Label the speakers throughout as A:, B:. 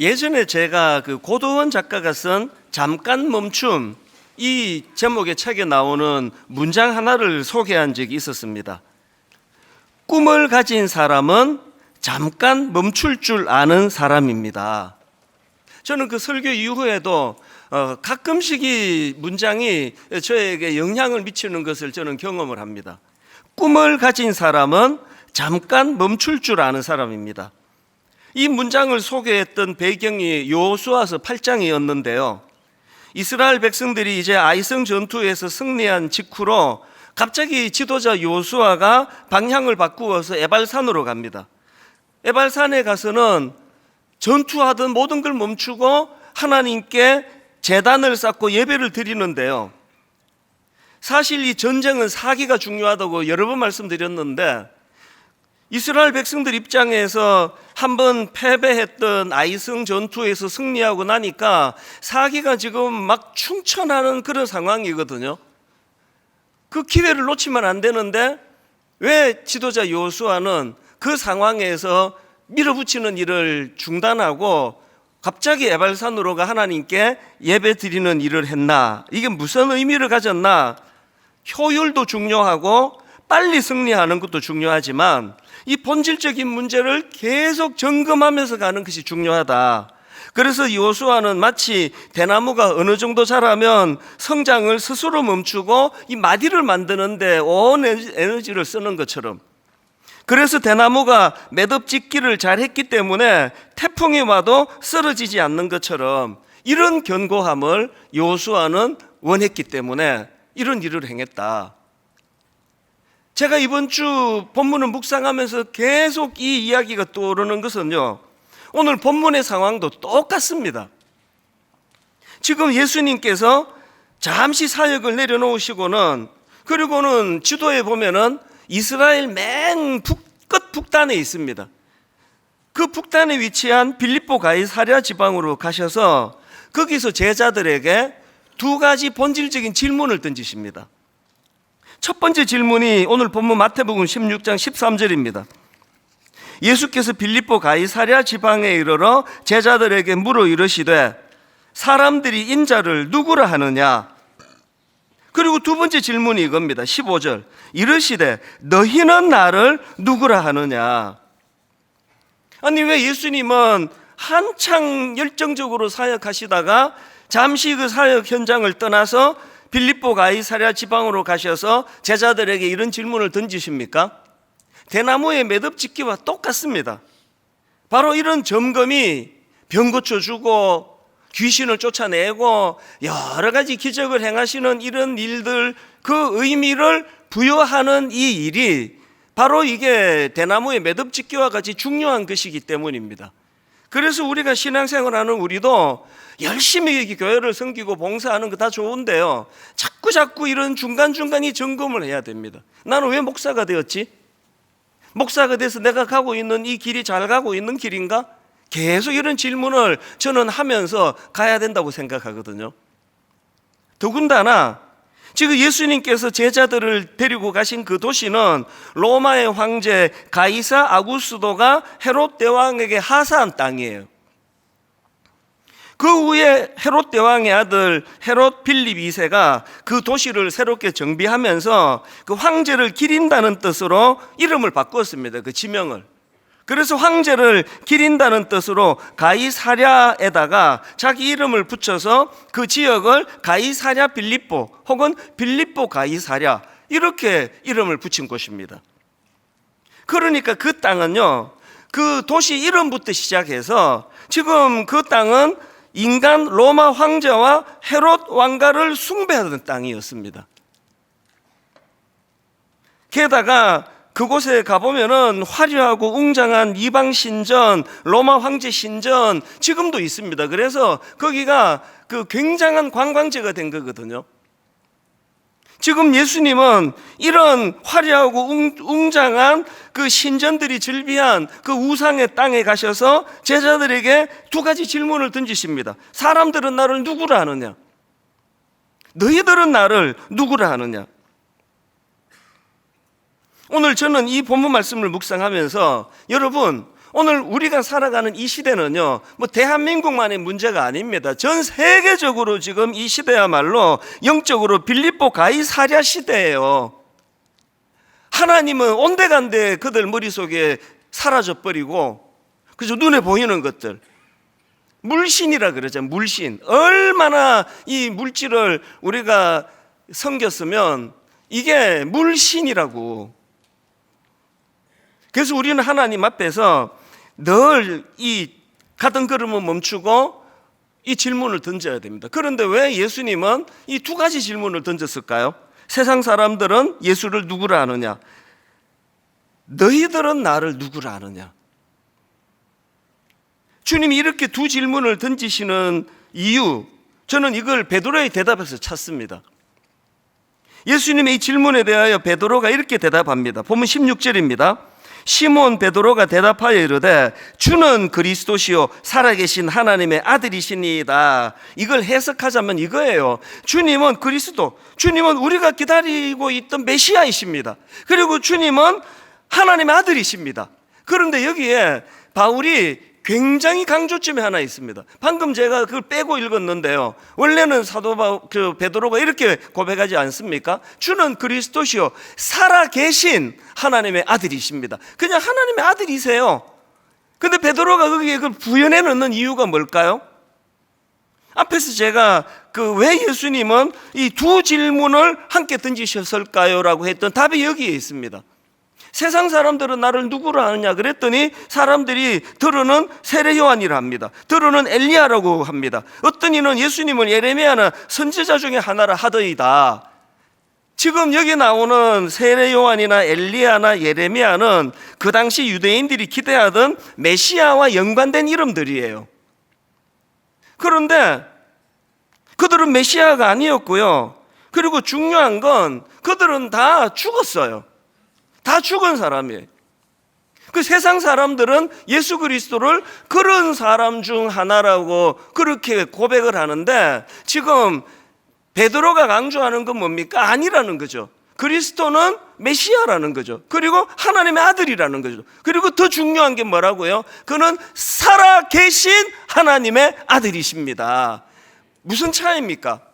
A: 예전에 제가 고도원 작가가 쓴 잠깐 멈춤 이 제목의 책에 나오는 문장 하나를 소개한 적이 있었습니다. 꿈을 가진 사람은 잠깐 멈출 줄 아는 사람입니다. 저는 그 설교 이후에도 가끔씩 이 문장이 저에게 영향을 미치는 것을 저는 경험을 합니다. 꿈을 가진 사람은 잠깐 멈출 줄 아는 사람입니다. 이 문장을 소개했던 배경이 여호수아서 8장이었는데요. 이스라엘 백성들이 이제 아이성 전투에서 승리한 직후로 갑자기 지도자 여호수아가 방향을 바꾸어서 에발산으로 갑니다. 에발산에 가서는 전투하던 모든 걸 멈추고 하나님께 제단을 쌓고 예배를 드리는데요. 사실 이 전쟁은 사기가 중요하다고 여러 번 말씀드렸는데 이스라엘 백성들 입장에서 한번 패배했던 아이성 전투에서 승리하고 나니까 사기가 지금 막 충천하는 그런 상황이거든요. 그 기회를 놓치면 안 되는데 왜 지도자 여호수아는 그 상황에서 밀어붙이는 일을 중단하고 갑자기 에발산으로 가 하나님께 예배 드리는 일을 했나? 이게 무슨 의미를 가졌나? 효율도 중요하고 빨리 승리하는 것도 중요하지만 이 본질적인 문제를 계속 점검하면서 가는 것이 중요하다. 그래서 여호수아는 마치 대나무가 어느 정도 자라면 성장을 스스로 멈추고 이 마디를 만드는데 온 에너지를 쓰는 것처럼, 그래서 대나무가 매듭짓기를 잘했기 때문에 태풍이 와도 쓰러지지 않는 것처럼 이런 견고함을 여호수아는 원했기 때문에 이런 일을 행했다. 제가 이번 주 본문을 묵상하면서 계속 이 이야기가 떠오르는 것은요, 오늘 본문의 상황도 똑같습니다. 지금 예수님께서 잠시 사역을 내려놓으시고는, 그리고는 지도에 보면은 이스라엘 맨 끝 북단에 있습니다. 그 북단에 위치한 빌립보 가이사랴 지방으로 가셔서 거기서 제자들에게 두 가지 본질적인 질문을 던지십니다. 첫 번째 질문이 오늘 본문 마태복음 16장 13절입니다. 예수께서 빌립보 가이사랴 지방에 이르러 제자들에게 물어 이르시되 사람들이 인자를 누구라 하느냐? 그리고 두 번째 질문이 이겁니다. 15절. 이르시되 너희는 나를 누구라 하느냐? 아니, 왜 예수님은 한창 열정적으로 사역하시다가 잠시 그 사역 현장을 떠나서 빌립보 가이사랴 지방으로 가셔서 제자들에게 이런 질문을 던지십니까? 대나무의 매듭짓기와 똑같습니다. 바로 이런 점검이 병 고쳐주고 귀신을 쫓아내고 여러 가지 기적을 행하시는 이런 일들, 그 의미를 부여하는 이 일이 바로 이게 대나무의 매듭짓기와 같이 중요한 것이기 때문입니다. 그래서 우리가 신앙생활하는 우리도 열심히 교회를 섬기고 봉사하는 거 다 좋은데요, 자꾸 이런 중간중간 이 점검을 해야 됩니다. 나는 왜 목사가 되었지? 목사가 돼서 내가 가고 있는 이 길이 잘 가고 있는 길인가? 계속 이런 질문을 저는 하면서 가야 된다고 생각하거든요. 더군다나 지금 예수님께서 제자들을 데리고 가신 그 도시는 로마의 황제 가이사 아구스도가 헤롯 대왕에게 하사한 땅이에요. 그 후에 헤롯 대왕의 아들 헤롯 빌립 2세가 그 도시를 새롭게 정비하면서 그 황제를 기린다는 뜻으로 이름을 바꿨습니다. 그 지명을. 그래서 황제를 기린다는 뜻으로 가이사랴에다가 자기 이름을 붙여서 그 지역을 가이사랴 빌립보 혹은 빌립보 가이사랴 이렇게 이름을 붙인 곳입니다. 그러니까 그 땅은요, 그 도시 이름부터 시작해서 지금 그 땅은 인간 로마 황제와 헤롯 왕가를 숭배하던 땅이었습니다. 게다가 그곳에 가보면은 화려하고 웅장한 이방 신전, 로마 황제 신전 지금도 있습니다. 그래서 거기가 그 굉장한 관광지가 된 거거든요. 지금 예수님은 이런 화려하고 웅장한 그 신전들이 즐비한 그 우상의 땅에 가셔서 제자들에게 두 가지 질문을 던지십니다. 사람들은 나를 누구라 하느냐? 너희들은 나를 누구라 하느냐? 오늘 저는 이 본문 말씀을 묵상하면서 여러분, 오늘 우리가 살아가는 이 시대는요, 뭐 대한민국만의 문제가 아닙니다. 전 세계적으로 지금 이 시대야말로 영적으로 빌립보 가이사랴 시대예요. 하나님은 온데간데 그들 머릿속에 사라져버리고, 그죠? 눈에 보이는 것들, 물신이라 그러죠. 물신. 얼마나 이 물질을 우리가 섬겼으면 이게 물신이라고. 그래서 우리는 하나님 앞에서 늘 이 가던 걸음을 멈추고 이 질문을 던져야 됩니다. 그런데 왜 예수님은 이 두 가지 질문을 던졌을까요? 세상 사람들은 예수를 누구라 아느냐? 너희들은 나를 누구라 아느냐? 주님이 이렇게 두 질문을 던지시는 이유, 저는 이걸 베드로의 대답에서 찾습니다. 예수님의 이 질문에 대하여 베드로가 이렇게 대답합니다. 보면 16절입니다. 시몬 베드로가 대답하여 이르되 주는 그리스도시요 살아계신 하나님의 아들이시니이다. 이걸 해석하자면 이거예요. 주님은 그리스도, 주님은 우리가 기다리고 있던 메시아이십니다. 그리고 주님은 하나님의 아들이십니다. 그런데 여기에 바울이 굉장히 강조점이 하나 있습니다. 방금 제가 그걸 빼고 읽었는데요, 원래는 사도 베드로가 이렇게 고백하지 않습니까? 주는 그리스도시요 살아계신 하나님의 아들이십니다. 그냥 하나님의 아들이세요. 근데 베드로가 거기에 그걸 부연해 넣는 이유가 뭘까요? 앞에서 제가 왜 예수님은 이 두 질문을 함께 던지셨을까요? 라고 했던 답이 여기에 있습니다. 세상 사람들은 나를 누구로 아느냐 그랬더니 사람들이 들어는 세례 요한이라 합니다. 들어는 엘리야라고 합니다. 어떤 이는 예수님을 예레미야나 선지자 중에 하나라 하더이다. 지금 여기 나오는 세례 요한이나 엘리야나 예레미야는 그 당시 유대인들이 기대하던 메시아와 연관된 이름들이에요. 그런데 그들은 메시아가 아니었고요. 그리고 중요한 건 그들은 다 죽었어요. 다 죽은 사람이에요. 그 세상 사람들은 예수 그리스도를 그런 사람 중 하나라고 그렇게 고백을 하는데, 지금 베드로가 강조하는 건 뭡니까? 아니라는 거죠. 그리스도는 메시아라는 거죠. 그리고 하나님의 아들이라는 거죠. 그리고 더 중요한 게 뭐라고요? 그는 살아계신 하나님의 아들이십니다. 무슨 차이입니까?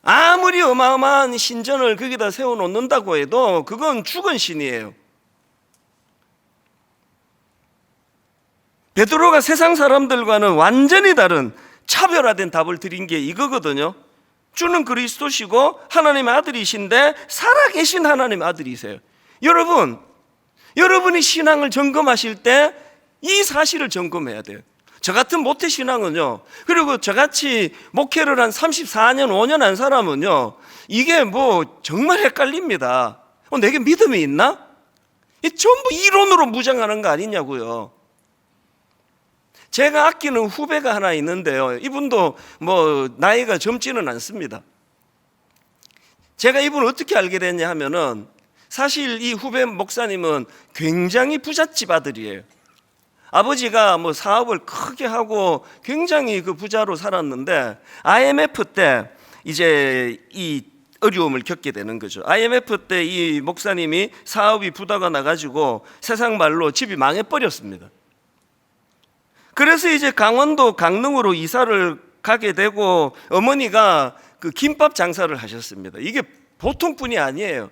A: 아무리 어마어마한 신전을 거기다 세워놓는다고 해도 그건 죽은 신이에요. 베드로가 세상 사람들과는 완전히 다른 차별화된 답을 드린 게 이거거든요. 주는 그리스도시고 하나님의 아들이신데 살아계신 하나님의 아들이세요. 여러분이 신앙을 점검하실 때 이 사실을 점검해야 돼요. 저 같은 모태신앙은요, 그리고 저같이 목회를 한 34년, 5년 한 사람은요, 이게 뭐 정말 헷갈립니다. 내게 믿음이 있나? 전부 이론으로 무장하는 거 아니냐고요. 제가 아끼는 후배가 하나 있는데요, 이분도 뭐 나이가 젊지는 않습니다. 제가 이분을 어떻게 알게 됐냐 하면은, 사실 이 후배 목사님은 굉장히 부잣집 아들이에요. 아버지가 뭐 사업을 크게 하고 굉장히 그 부자로 살았는데, IMF 때 이제 이 어려움을 겪게 되는 거죠. IMF 때 이 목사님이 사업이 부도가 나가지고 세상 말로 집이 망해버렸습니다. 그래서 이제 강원도 강릉으로 이사를 가게 되고, 어머니가 그 김밥 장사를 하셨습니다. 이게 보통 분이 아니에요.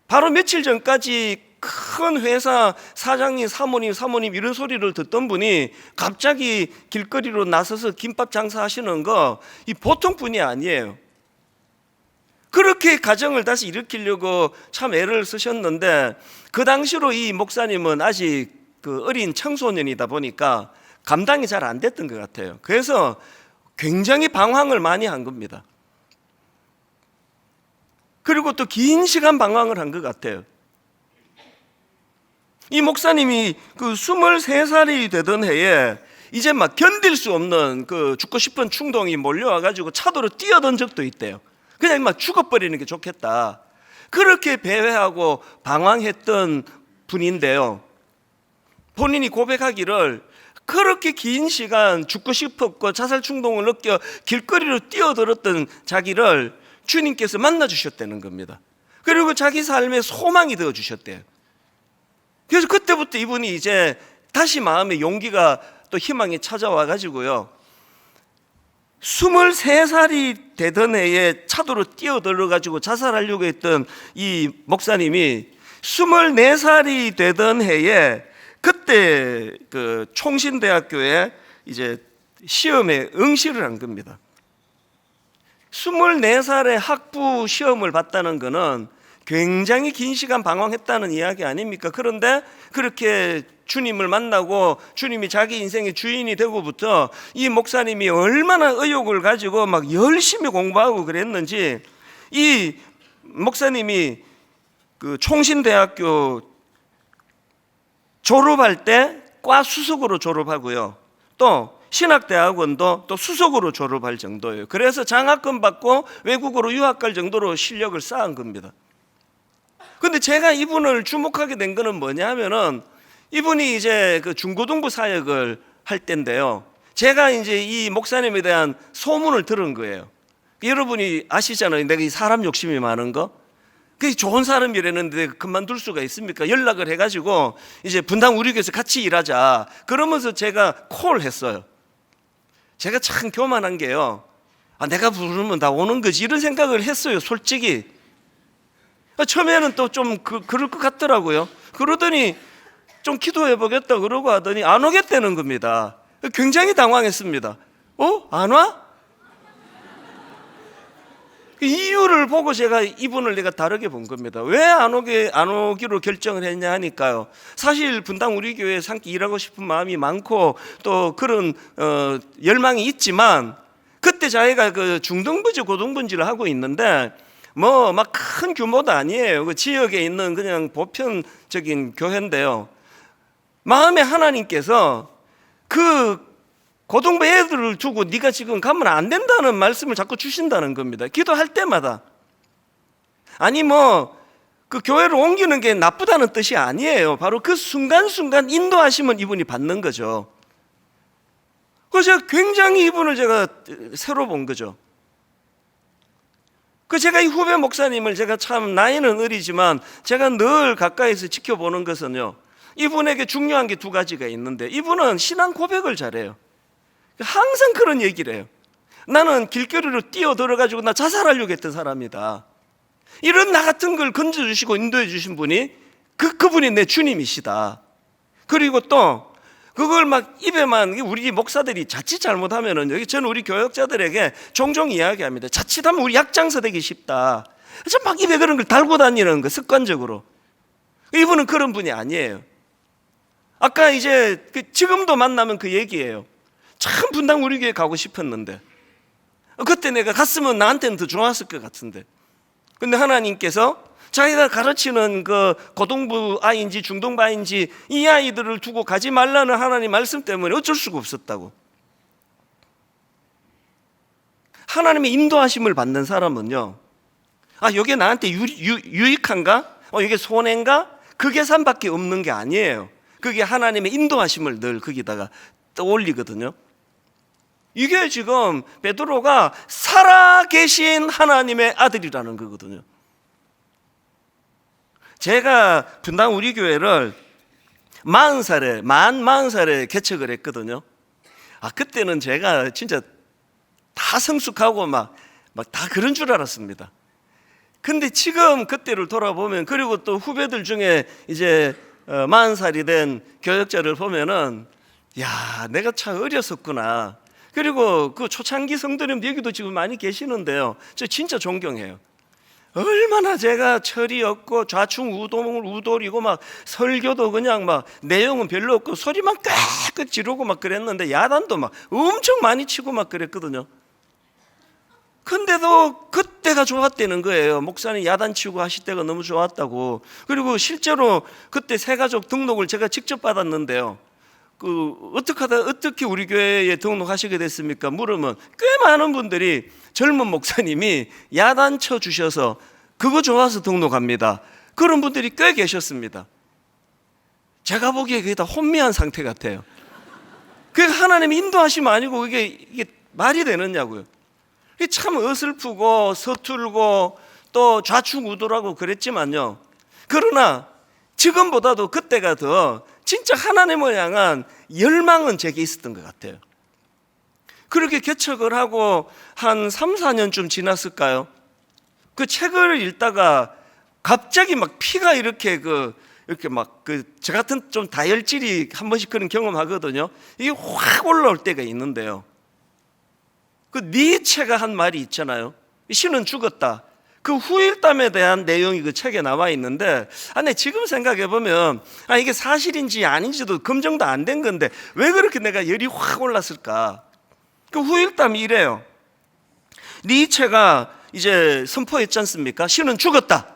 A: 바로 며칠 전까지 큰 회사 사장님, 사모님 이런 소리를 듣던 분이 갑자기 길거리로 나서서 김밥 장사하시는 거, 이 보통 분이 아니에요. 그렇게 가정을 다시 일으키려고 참 애를 쓰셨는데, 그 당시로 이 목사님은 아직 그 어린 청소년이다 보니까 감당이 잘 안 됐던 것 같아요. 그래서 굉장히 방황을 많이 한 겁니다. 그리고 또 긴 시간 방황을 한 것 같아요. 이 목사님이 그 23살이 되던 해에 이제 막 견딜 수 없는 그 죽고 싶은 충동이 몰려와가지고 차도로 뛰어든 적도 있대요. 그냥 막 죽어버리는 게 좋겠다. 그렇게 배회하고 방황했던 분인데요, 본인이 고백하기를 그렇게 긴 시간 죽고 싶었고 자살 충동을 느껴 길거리로 뛰어들었던 자기를 주님께서 만나주셨다는 겁니다. 그리고 자기 삶의 소망이 되어주셨대요. 그래서 그때부터 그때부터 이분이 이제 다시 마음의 용기가 또 희망이 찾아와 가지고요, 23살이 되던 해에 차도로 뛰어들어 가지고 자살하려고 했던 이 목사님이 24살이 되던 해에 그때 그 총신대학교에 이제 시험에 응시를 한 겁니다. 24살에 학부 시험을 봤다는 것은 굉장히 긴 시간 방황했다는 이야기 아닙니까? 그런데 그렇게 주님을 만나고 주님이 자기 인생의 주인이 되고부터 이 목사님이 얼마나 의욕을 가지고 막 열심히 공부하고 그랬는지, 이 목사님이 그 총신대학교 졸업할 때 과 수석으로 졸업하고요, 또 신학대학원도 또 수석으로 졸업할 정도예요. 그래서 장학금 받고 외국으로 유학 갈 정도로 실력을 쌓은 겁니다. 근데 제가 이분을 주목하게 된 거는 뭐냐면은, 이분이 이제 그 중고등부 사역을 할 때인데요, 제가 이제 이 목사님에 대한 소문을 들은 거예요. 여러분이 아시잖아요, 내가 이 사람 욕심이 많은 거. 그게 좋은 사람이라는데 그만둘 수가 있습니까? 연락을 해가지고 이제 분당 우리 교회에서 같이 일하자 그러면서 제가 콜 했어요. 제가 참 교만한 게요, 내가 부르면 다 오는 거지 이런 생각을 했어요, 솔직히. 처음에는 또 좀 그럴 것 같더라고요. 그러더니 좀 기도해 보겠다 그러고 하더니 안 오겠다는 겁니다. 굉장히 당황했습니다. 안 와? 이유를 보고 제가 이분을 내가 다르게 본 겁니다. 왜 안 오기로 결정을 했냐 하니까요, 사실 분당 우리 교회에 함께 일하고 싶은 마음이 많고 또 그런 열망이 있지만, 그때 자기가 그 중등부지 고등부지를 하고 있는데 뭐 막 큰 규모도 아니에요. 그 지역에 있는 그냥 보편적인 교회인데요, 마음에 하나님께서 그 고등부 애들을 두고 네가 지금 가면 안 된다는 말씀을 자꾸 주신다는 겁니다. 기도할 때마다. 아니 뭐 그 교회를 옮기는 게 나쁘다는 뜻이 아니에요. 바로 그 순간순간 인도하시면 이분이 받는 거죠. 그래서 제가 굉장히 이분을 제가 새로 본 거죠. 제가 이 후배 목사님을 제가 참 나이는 어리지만 제가 늘 가까이서 지켜보는 것은요, 이분에게 중요한 게 두 가지가 있는데, 이분은 신앙 고백을 잘해요. 항상 그런 얘기를 해요. 나는 길거리로 뛰어들어가지고 나 자살하려고 했던 사람이다. 이런 나 같은 걸 건져주시고 인도해 주신 분이 그분이 내 주님이시다. 그리고 또 그걸 막 입에만, 우리 목사들이 자칫 잘못하면은, 여기 저는 우리 교역자들에게 종종 이야기합니다. 자칫하면 우리 약장사 되기 쉽다. 그래서 막 입에 그런 걸 달고 다니는 거, 습관적으로. 이분은 그런 분이 아니에요. 아까 이제 지금도 만나면 그 얘기예요. 참 분당 우리 교회 가고 싶었는데, 그때 내가 갔으면 나한테는 더 좋았을 것 같은데, 근데 하나님께서 자기가 가르치는 그 고등부 아이인지 중등부 아이인지 이 아이들을 두고 가지 말라는 하나님 말씀 때문에 어쩔 수가 없었다고. 하나님의 인도하심을 받는 사람은요, 이게 나한테 유익한가? 이게 손해인가? 그 계산밖에 없는 게 아니에요. 그게 하나님의 인도하심을 늘 거기다가 떠올리거든요. 이게 지금 베드로가 살아계신 하나님의 아들이라는 거거든요. 제가 분당 우리 교회를 40살에 개척을 했거든요. 그때는 제가 진짜 다 성숙하고 막 다 그런 줄 알았습니다. 근데 지금 그때를 돌아보면, 그리고 또 후배들 중에 이제 40살이 된 교역자를 보면은, 야, 내가 참 어렸었구나. 그리고 그 초창기 성도님 여기도 지금 많이 계시는데요, 저 진짜 존경해요. 얼마나 제가 철이 없고 좌충우돌이고 막 설교도 그냥 막 내용은 별로 없고 소리만 꽥꽥 지르고 막 그랬는데, 야단도 막 엄청 많이 치고 막 그랬거든요. 근데도 그때가 좋았다는 거예요. 목사님 야단 치고 하실 때가 너무 좋았다고. 그리고 실제로 그때 새가족 등록을 제가 직접 받았는데요, 어떻게 우리 교회에 등록하시게 됐습니까? 물으면 꽤 많은 분들이 젊은 목사님이 야단 쳐 주셔서 그거 좋아서 등록합니다, 그런 분들이 꽤 계셨습니다. 제가 보기에 그게 다 혼미한 상태 같아요. 그게 하나님이 인도하시면 아니고 이게 말이 되느냐고요. 이게 참 어설프고 서툴고 또 좌충우돌하고 그랬지만요, 그러나 지금보다도 그때가 더 진짜 하나님을 향한 열망은 제게 있었던 것 같아요. 그렇게 개척을 하고 한 3, 4년쯤 지났을까요? 그 책을 읽다가 갑자기 막 피가 이렇게 저 같은 좀 다혈질이 한 번씩 그런 경험하거든요. 이게 확 올라올 때가 있는데요. 그 니체가 한 말이 있잖아요. 신은 죽었다. 그 후일담에 대한 내용이 그 책에 나와 있는데, 내 지금 생각해 보면 이게 사실인지 아닌지도 검증도 안 된 건데 왜 그렇게 내가 열이 확 올랐을까? 그 후일담이 이래요. 니체가 이제 선포했지 않습니까? 신은 죽었다.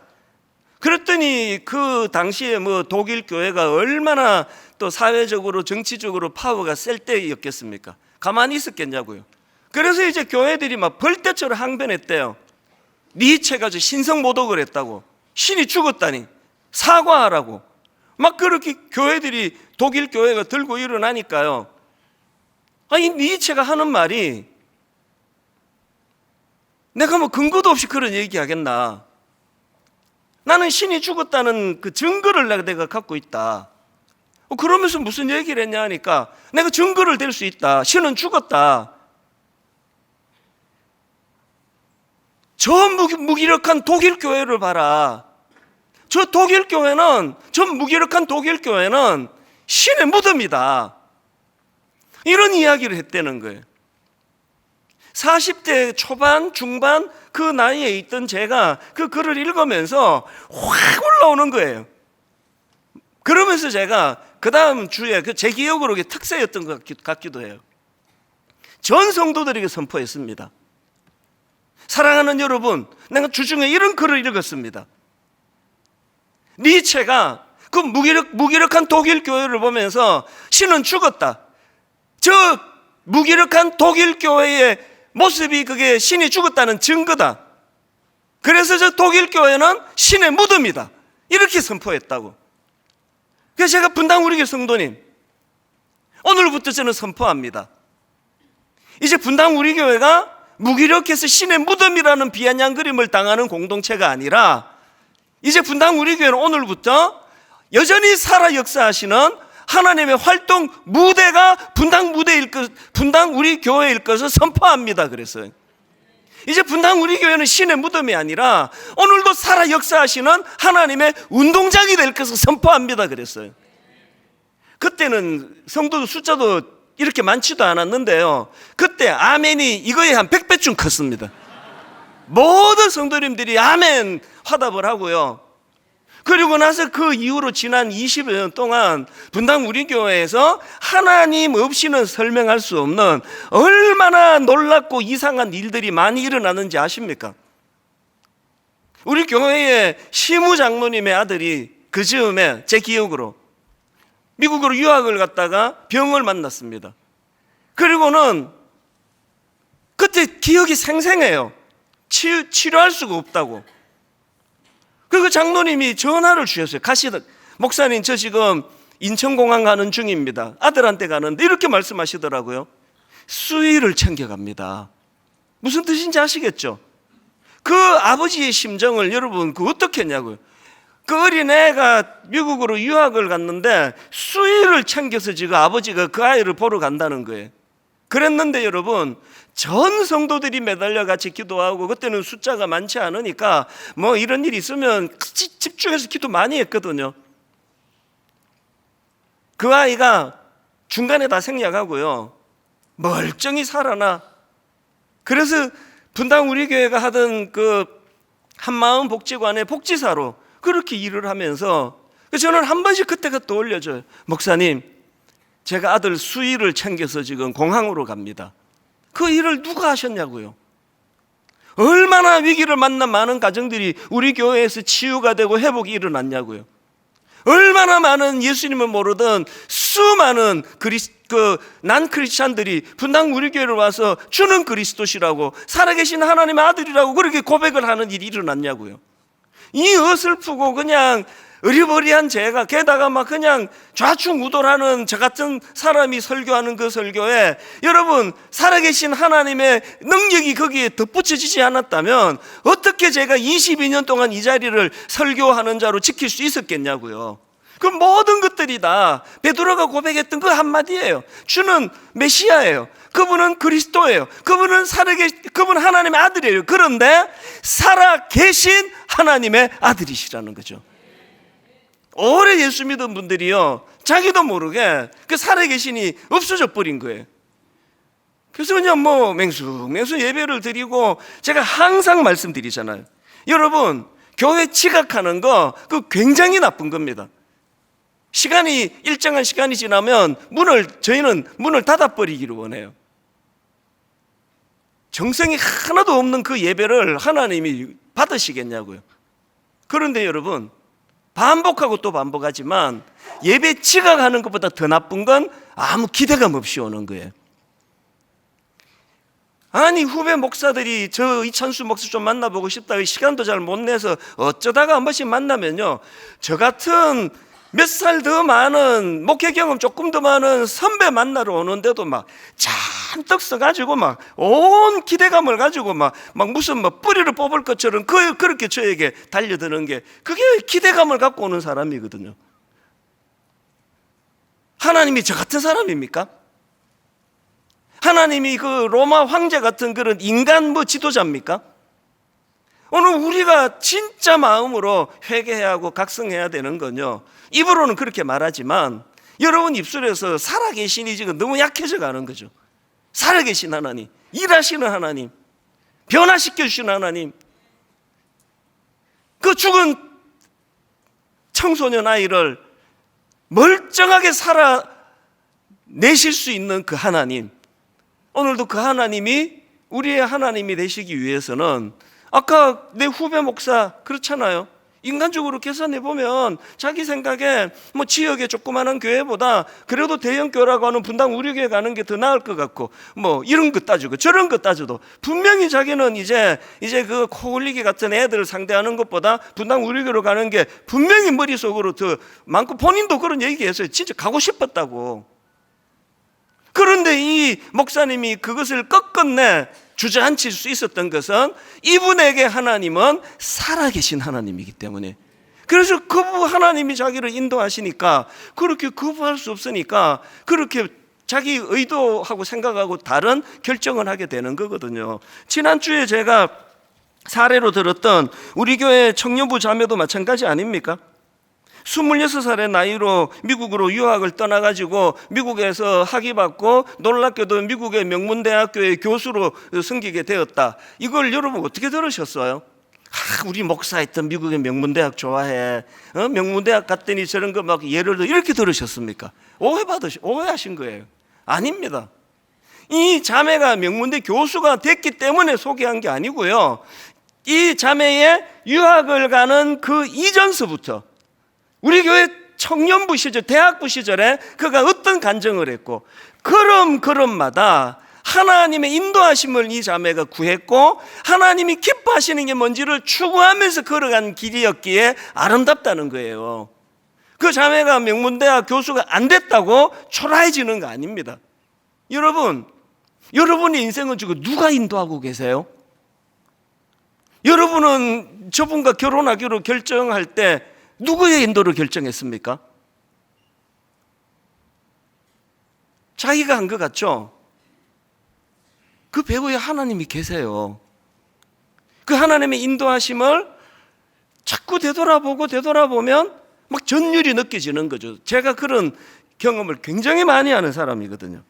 A: 그랬더니 그 당시에 독일 교회가 얼마나 또 사회적으로 정치적으로 파워가 셀 때였겠습니까? 가만히 있었겠냐고요. 그래서 이제 교회들이 막 벌떼처럼 항변했대요. 니체가 신성 모독을 했다고, 신이 죽었다니 사과하라고 막 그렇게 교회들이, 독일 교회가 들고 일어나니까요. 이 니체가 하는 말이, 내가 근거도 없이 그런 얘기 하겠나? 나는 신이 죽었다는 그 증거를 내가 갖고 있다. 그러면서 무슨 얘기를 했냐 하니까, 내가 증거를 댈 수 있다. 신은 죽었다. 저 무기력한 독일 교회를 봐라. 저 무기력한 독일 교회는 신의 무덤이다. 이런 이야기를 했다는 거예요. 40대 초반, 중반 그 나이에 있던 제가 그 글을 읽으면서 확 올라오는 거예요. 그러면서 제가 그 다음 주에 제 기억으로 특세였던 것 같기도 해요. 전 성도들에게 선포했습니다. 사랑하는 여러분, 내가 주중에 이런 글을 읽었습니다. 니체가 그 무기력한 독일 교회를 보면서 신은 죽었다. 저 무기력한 독일 교회의 모습이 그게 신이 죽었다는 증거다. 그래서 저 독일 교회는 신의 무덤이다. 이렇게 선포했다고. 그래서 제가 분당 우리교회 성도님, 오늘부터 저는 선포합니다. 이제 분당 우리교회가 무기력해서 신의 무덤이라는 비아냥거림을 당하는 공동체가 아니라, 이제 분당 우리교회는 오늘부터 여전히 살아 역사하시는 하나님의 활동 무대가 분당 우리 교회일 것을 선포합니다. 그래서 이제 분당 우리 교회는 신의 무덤이 아니라 오늘도 살아 역사하시는 하나님의 운동장이 될 것을 선포합니다. 그랬어요. 그때는 성도 숫자도 이렇게 많지도 않았는데요, 그때 아멘이 이거에 한 100배쯤 컸습니다. 모든 성도님들이 아멘 화답을 하고요. 그리고 나서 그 이후로 지난 20여 년 동안 분당 우리 교회에서 하나님 없이는 설명할 수 없는 얼마나 놀랍고 이상한 일들이 많이 일어나는지 아십니까? 우리 교회의 시무 장로님의 아들이 그 즈음에 제 기억으로 미국으로 유학을 갔다가 병을 만났습니다. 그리고는 그때 기억이 생생해요. 치료할 수가 없다고. 그 장로님이 전화를 주셨어요. 목사님, 저 지금 인천공항 가는 중입니다. 아들한테 가는데 이렇게 말씀하시더라고요. 수의를 챙겨갑니다. 무슨 뜻인지 아시겠죠? 그 아버지의 심정을 여러분 어떻게 했냐고요. 그 어린애가 미국으로 유학을 갔는데 수의를 챙겨서 지금 아버지가 그 아이를 보러 간다는 거예요. 그랬는데 여러분, 전 성도들이 매달려 같이 기도하고, 그때는 숫자가 많지 않으니까 이런 일이 있으면 집중해서 기도 많이 했거든요. 그 아이가 중간에 다 생략하고요, 멀쩡히 살아나. 그래서 분당 우리 교회가 하던 그 한마음 복지관의 복지사로 그렇게 일을 하면서, 저는 한 번씩 그때가 떠올려져요. 목사님, 제가 아들 수의를 챙겨서 지금 공항으로 갑니다. 그 일을 누가 하셨냐고요. 얼마나 위기를 만난 많은 가정들이 우리 교회에서 치유가 되고 회복이 일어났냐고요. 얼마나 많은 예수님을 모르던 수많은 난 크리스찬들이 분당 우리 교회를 와서 주는 그리스도시라고, 살아계신 하나님의 아들이라고 그렇게 고백을 하는 일이 일어났냐고요. 이 어설프고 그냥 어리버리한 제가, 게다가 그냥 좌충우돌하는 저 같은 사람이 설교하는 그 설교에 여러분, 살아계신 하나님의 능력이 거기에 덧붙여지지 않았다면 어떻게 제가 22년 동안 이 자리를 설교하는 자로 지킬 수 있었겠냐고요. 그 모든 것들이 다 베드로가 고백했던 그 한마디예요. 주는 메시아예요. 그분은 그리스도예요. 그분 하나님의 아들이에요. 그런데 살아 계신 하나님의 아들이시라는 거죠. 오래 예수 믿은 분들이요, 자기도 모르게 그 살아 계신이 없어져 버린 거예요. 그래서 그냥 맹수 예배를 드리고, 제가 항상 말씀드리잖아요. 여러분, 교회 지각하는 거 그거 굉장히 나쁜 겁니다. 일정한 시간이 지나면 저희는 문을 닫아버리기를 원해요. 정성이 하나도 없는 그 예배를 하나님이 받으시겠냐고요. 그런데 여러분, 반복하고 또 반복하지만 예배 지각하는 것보다 더 나쁜 건 아무 기대감 없이 오는 거예요. 아니, 후배 목사들이 저 이찬수 목사 좀 만나보고 싶다, 시간도 잘 못 내서 어쩌다가 한 번씩 만나면요, 저 같은 몇 살 더 많은, 목회 경험 조금 더 많은 선배 만나러 오는데도 막 잔뜩 써가지고 막 온 기대감을 가지고 막 무슨 뿌리를 뽑을 것처럼 그렇게 저에게 달려드는 게, 그게 기대감을 갖고 오는 사람이거든요. 하나님이 저 같은 사람입니까? 하나님이 그 로마 황제 같은 그런 인간 지도자입니까? 오늘 우리가 진짜 마음으로 회개해야 하고 각성해야 되는 건요, 입으로는 그렇게 말하지만 여러분 입술에서 살아계시니 지금 너무 약해져 가는 거죠. 살아계신 하나님, 일하시는 하나님, 변화시켜 주시는 하나님, 그 죽은 청소년 아이를 멀쩡하게 살아내실 수 있는 그 하나님, 오늘도 그 하나님이 우리의 하나님이 되시기 위해서는, 아까 내 후배 목사 그렇잖아요. 인간적으로 계산해보면 자기 생각에 지역의 조그마한 교회보다 그래도 대형 교회라고 하는 분당 우리교회 가는 게 더 나을 것 같고, 이런 거 따지고 저런 거 따져도 분명히 자기는 이제 그 코올리기 같은 애들을 상대하는 것보다 분당 우리교회로 가는 게 분명히 머릿속으로 더 많고, 본인도 그런 얘기했어요. 진짜 가고 싶었다고. 그런데 이 목사님이 그것을 끝끝내 주저앉힐 수 있었던 것은 이분에게 하나님은 살아계신 하나님이기 때문에, 그래서 하나님이 자기를 인도하시니까 그렇게 거부할 수 없으니까 그렇게 자기 의도하고 생각하고 다른 결정을 하게 되는 거거든요. 지난주에 제가 사례로 들었던 우리 교회 청년부 자매도 마찬가지 아닙니까? 26살의 나이로 미국으로 유학을 떠나가지고 미국에서 학위받고 놀랍게도 미국의 명문대학교의 교수로 섬기게 되었다. 이걸 여러분 어떻게 들으셨어요? 우리 목사했던 미국의 명문대학 좋아해. 명문대학 갔더니 저런 거 막 예를 들어 이렇게 들으셨습니까? 오해하신 거예요. 아닙니다. 이 자매가 명문대 교수가 됐기 때문에 소개한 게 아니고요, 이 자매의 유학을 가는 그 이전서부터 우리 교회 청년부 시절, 대학부 시절에 그가 어떤 간증을 했고, 걸음마다 하나님의 인도하심을 이 자매가 구했고, 하나님이 기뻐하시는 게 뭔지를 추구하면서 걸어간 길이었기에 아름답다는 거예요. 그 자매가 명문대학 교수가 안 됐다고 초라해지는 거 아닙니다. 여러분의 인생은 지금 누가 인도하고 계세요? 여러분은 저분과 결혼하기로 결정할 때 누구의 인도를 결정했습니까? 자기가 한 것 같죠? 그 배후에 하나님이 계세요. 그 하나님의 인도하심을 자꾸 되돌아보면 막 전율이 느껴지는 거죠. 제가 그런 경험을 굉장히 많이 하는 사람이거든요.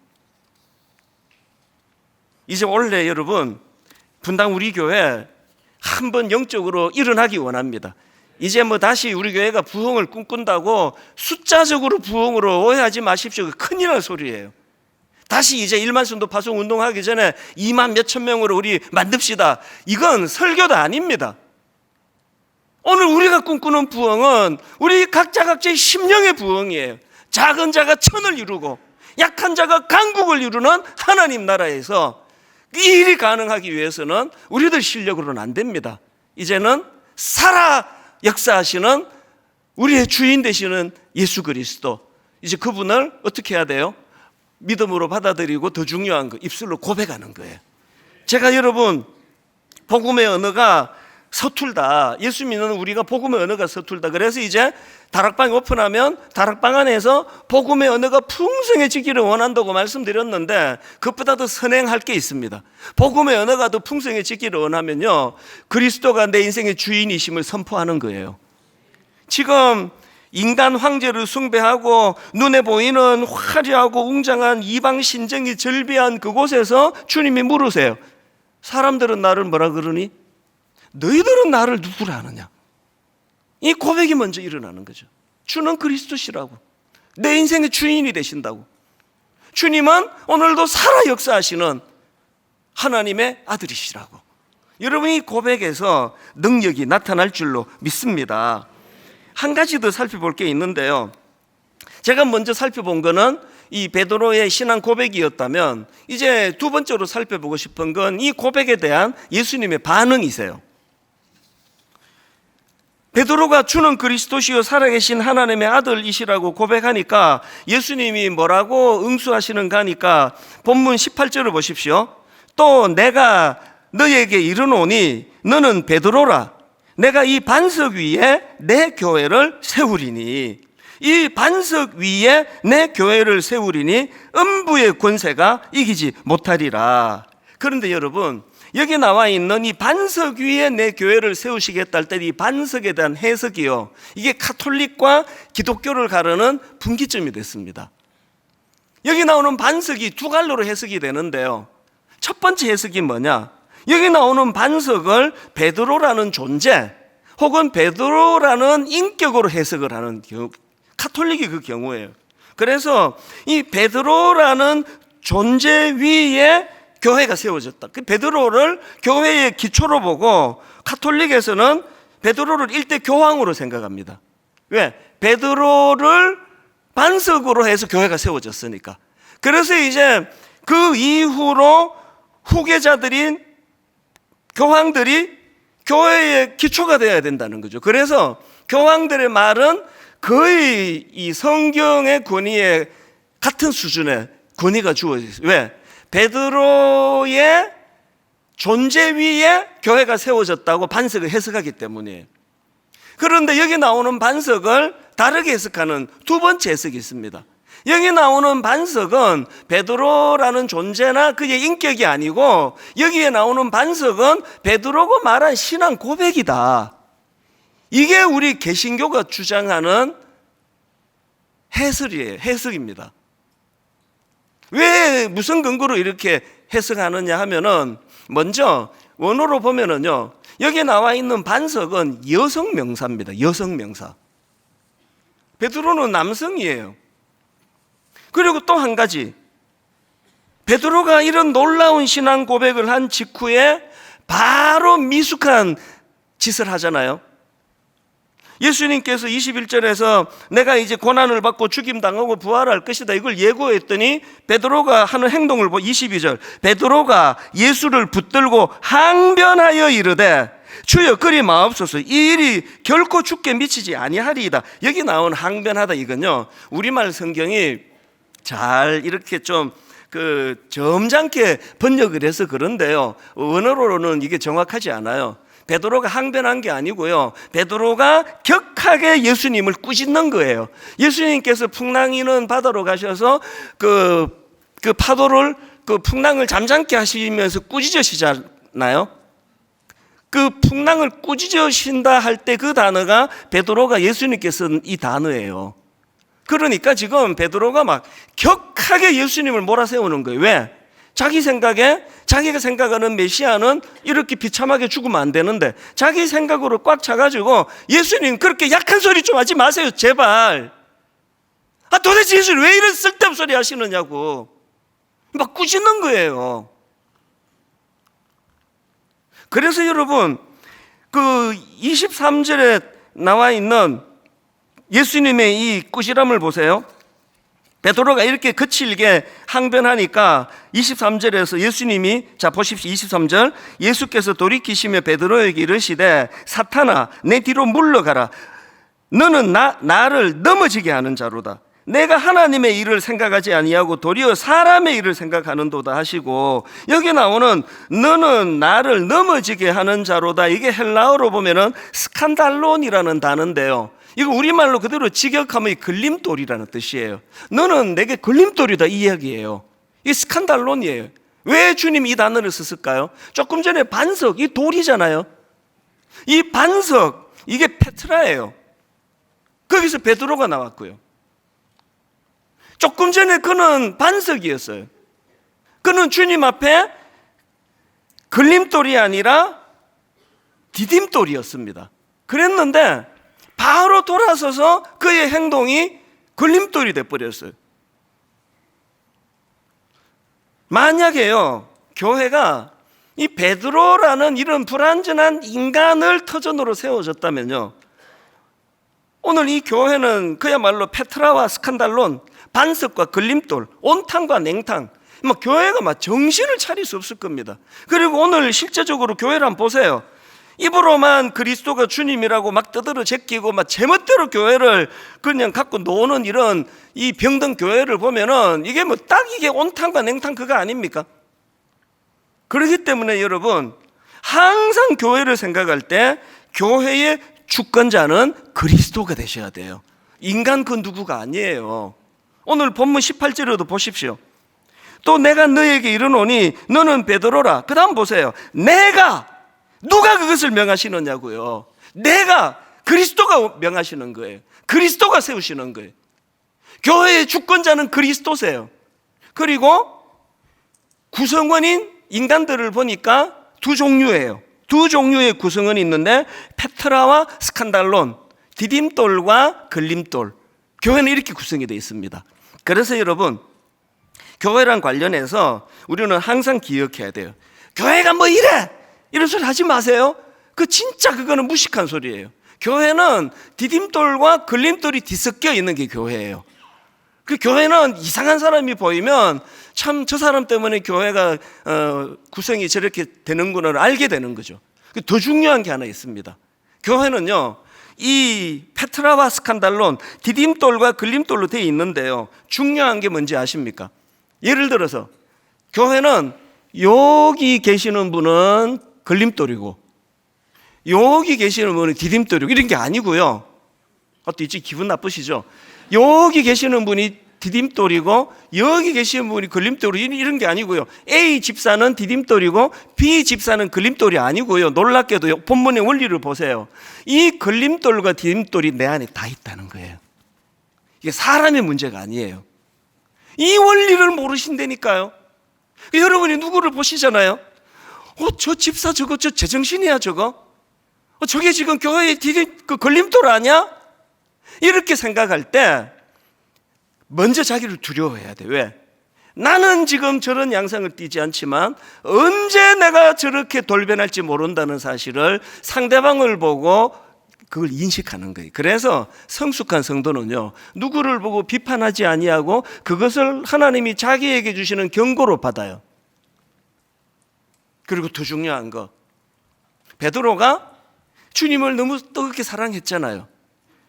A: 이제 원래 여러분, 분당 우리 교회 한번 영적으로 일어나기 원합니다. 이제 다시 우리 교회가 부흥을 꿈꾼다고 숫자적으로 부흥으로 오해하지 마십시오. 큰일 날 소리예요. 다시 이제 1만 순도 파송 운동하기 전에 2만 몇천 명으로 우리 만듭시다. 이건 설교도 아닙니다. 오늘 우리가 꿈꾸는 부흥은 우리 각자의 심령의 부흥이에요. 작은 자가 천을 이루고 약한 자가 강국을 이루는 하나님 나라에서 이 일이 가능하기 위해서는 우리들 실력으로는 안 됩니다. 이제는 역사하시는 우리의 주인 되시는 예수 그리스도, 이제 그분을 어떻게 해야 돼요? 믿음으로 받아들이고, 더 중요한 거 입술로 고백하는 거예요. 제가 여러분, 복음의 언어가 서툴다. 예수 믿는 우리가 복음의 언어가 서툴다. 그래서 이제 다락방이 오픈하면 다락방 안에서 복음의 언어가 풍성해지기를 원한다고 말씀드렸는데, 그것보다 더 선행할 게 있습니다. 복음의 언어가 더 풍성해지기를 원하면요, 그리스도가 내 인생의 주인이심을 선포하는 거예요. 지금 인간 황제를 숭배하고 눈에 보이는 화려하고 웅장한 이방 신정이 절비한 그곳에서 주님이 물으세요. 사람들은 나를 뭐라 그러니? 너희들은 나를 누구라 하느냐? 이 고백이 먼저 일어나는 거죠. 주는 그리스도시라고, 내 인생의 주인이 되신다고. 주님은 오늘도 살아 역사하시는 하나님의 아들이시라고. 여러분, 이 고백에서 능력이 나타날 줄로 믿습니다. 한 가지 더 살펴볼 게 있는데요, 제가 먼저 살펴본 거는 이 베드로의 신앙 고백이었다면, 이제 두 번째로 살펴보고 싶은 건 이 고백에 대한 예수님의 반응이세요. 베드로가 주는 그리스도시요 살아계신 하나님의 아들이시라고 고백하니까 예수님이 뭐라고 응수하시는가 하니까 본문 18절을 보십시오. 또 내가 너에게 이르노니 너는 베드로라. 내가 이 반석 위에 내 교회를 세우리니, 이 반석 위에 내 교회를 세우리니 음부의 권세가 이기지 못하리라. 그런데 여러분, 여기 나와 있는 이 반석 위에 내 교회를 세우시겠다 할 때 이 반석에 대한 해석이요, 이게 가톨릭과 기독교를 가르는 분기점이 됐습니다. 여기 나오는 반석이 두 갈로로 해석이 되는데요, 첫 번째 해석이 뭐냐? 여기 나오는 반석을 베드로라는 존재 혹은 베드로라는 인격으로 해석을 하는 경우, 가톨릭이 그 경우예요. 그래서 이 베드로라는 존재 위에 교회가 세워졌다. 그 베드로를 교회의 기초로 보고 가톨릭에서는 베드로를 일대 교황으로 생각합니다. 왜? 베드로를 반석으로 해서 교회가 세워졌으니까. 그래서 이제 그 이후로 후계자들인 교황들이 교회의 기초가 되어야 된다는 거죠. 그래서 교황들의 말은 거의 이 성경의 권위에 같은 수준의 권위가 주어져 있어요. 왜? 베드로의 존재 위에 교회가 세워졌다고 반석을 해석하기 때문이에요. 그런데 여기 나오는 반석을 다르게 해석하는 두 번째 해석이 있습니다. 여기 나오는 반석은 베드로라는 존재나 그의 인격이 아니고, 여기에 나오는 반석은 베드로가 말한 신앙 고백이다. 이게 우리 개신교가 주장하는 해석입니다. 왜, 무슨 근거로 이렇게 해석하느냐 하면은, 먼저 원어로 보면은요, 여기 나와 있는 반석은 여성 명사입니다. 여성 명사. 베드로는 남성이에요. 그리고 또 한 가지, 베드로가 이런 놀라운 신앙 고백을 한 직후에 바로 미숙한 짓을 하잖아요. 예수님께서 21절에서 내가 이제 고난을 받고 죽임당하고 부활할 것이다, 이걸 예고했더니 베드로가 하는 행동을 22절, 베드로가 예수를 붙들고 항변하여 이르되 주여 그리 마옵소서, 이 일이 결코 죽게 미치지 아니하리이다. 여기 나온 항변하다, 이건요, 우리말 성경이 잘 이렇게 좀 점잖게 번역을 해서 그런데요, 원어로는 이게 정확하지 않아요. 베드로가 항변한 게 아니고요, 베드로가 격하게 예수님을 꾸짖는 거예요. 예수님께서 풍랑이는 바다로 가셔서 그 파도를, 그 풍랑을 잠잠케 하시면서 꾸짖으시잖아요. 그 풍랑을 꾸짖으신다 할 때 그 단어가 베드로가 예수님께서 쓴 이 단어예요. 그러니까 지금 베드로가 막 격하게 예수님을 몰아세우는 거예요. 왜? 자기 생각에, 자기가 생각하는 메시아는 이렇게 비참하게 죽으면 안 되는데, 자기 생각으로 꽉 차가지고 예수님 그렇게 약한 소리 좀 하지 마세요, 제발. 도대체 예수님 왜 이런 쓸데없는 소리 하시느냐고 막 꾸짖는 거예요. 그래서 여러분, 그 23절에 나와 있는 예수님의 이 꾸지람을 보세요. 베드로가 이렇게 거칠게 항변하니까 23절에서 예수님이, 자 보십시오, 23절, 예수께서 돌이키시며 베드로에게 이르시되 사탄아 내 뒤로 물러가라, 너는 나를 넘어지게 하는 자로다. 내가 하나님의 일을 생각하지 아니하고 도리어 사람의 일을 생각하는도다 하시고, 여기 나오는 너는 나를 넘어지게 하는 자로다, 이게 헬라어로 보면은 스칸달론이라는 단어인데요, 이거 우리말로 그대로 직역하면 걸림돌이라는 뜻이에요. 너는 내게 걸림돌이다, 이 이야기예요. 이게 스칸달론이에요. 왜 주님이 이 단어를 썼을까요? 조금 전에 반석, 이 돌이잖아요. 이 반석, 이게 페트라예요. 거기서 베드로가 나왔고요. 조금 전에 그는 반석이었어요. 그는 주님 앞에 걸림돌이 아니라 디딤돌이었습니다. 그랬는데 바로 돌아서서 그의 행동이 걸림돌이 돼버렸어요. 만약에요, 교회가 이 베드로라는 이런 불완전한 인간을 터전으로 세워졌다면요, 오늘 이 교회는 그야말로 페트라와 스칸달론, 반석과 걸림돌, 온탕과 냉탕, 교회가 정신을 차릴 수 없을 겁니다. 그리고 오늘 실제적으로 교회를 한번 보세요. 입으로만 그리스도가 주님이라고 막 떠들어 제끼고 제멋대로 교회를 그냥 갖고 노는 이런 이 병든 교회를 보면은 이게 딱 이게 온탕과 냉탕 그거 아닙니까? 그렇기 때문에 여러분, 항상 교회를 생각할 때 교회의 주권자는 그리스도가 되셔야 돼요. 인간 그 누구가 아니에요. 오늘 본문 18절에도 보십시오. 또 내가 너에게 이르노니 너는 베드로라. 그 다음 보세요. 내가, 누가 그것을 명하시느냐고요. 내가, 그리스도가 명하시는 거예요. 그리스도가 세우시는 거예요. 교회의 주권자는 그리스도세요. 그리고 구성원인 인간들을 보니까 두 종류예요. 두 종류의 구성원이 있는데 페트라와 스칸달론, 디딤돌과 걸림돌. 교회는 이렇게 구성이 되어 있습니다. 그래서 여러분, 교회랑 관련해서 우리는 항상 기억해야 돼요. 교회가 이래! 이런 소리 하지 마세요. 진짜 그거는 무식한 소리예요. 교회는 디딤돌과 걸림돌이 뒤섞여 있는 게 교회예요. 그 교회는 이상한 사람이 보이면 참 저 사람 때문에 교회가 구성이 저렇게 되는구나를 알게 되는 거죠. 더 중요한 게 하나 있습니다. 교회는요, 이 페트라와 스칸달론, 디딤돌과 걸림돌로 되어 있는데요, 중요한 게 뭔지 아십니까? 예를 들어서 교회는 여기 계시는 분은 걸림돌이고 여기 계시는 분은 디딤돌이고 이런 게 아니고요. 또 있지, 기분 나쁘시죠? 여기 계시는 분이 디딤돌이고 여기 계시는 분이 걸림돌이고 이런 게 아니고요. A 집사는 디딤돌이고 B 집사는 걸림돌이 아니고요. 놀랍게도 본문의 원리를 보세요. 이 걸림돌과 디딤돌이 내 안에 다 있다는 거예요. 이게 사람의 문제가 아니에요. 이 원리를 모르신다니까요. 여러분이 누구를 보시잖아요. 저 집사 저거 저 제정신이야 저거. 저게 지금 교회의 그 걸림돌 아니야? 이렇게 생각할 때 먼저 자기를 두려워해야 돼. 왜? 나는 지금 저런 양상을 띠지 않지만 언제 내가 저렇게 돌변할지 모른다는 사실을 상대방을 보고 그걸 인식하는 거예요. 그래서 성숙한 성도는요, 누구를 보고 비판하지 아니하고 그것을 하나님이 자기에게 주시는 경고로 받아요. 그리고 더 중요한 거, 베드로가 주님을 너무 뜨겁게 사랑했잖아요.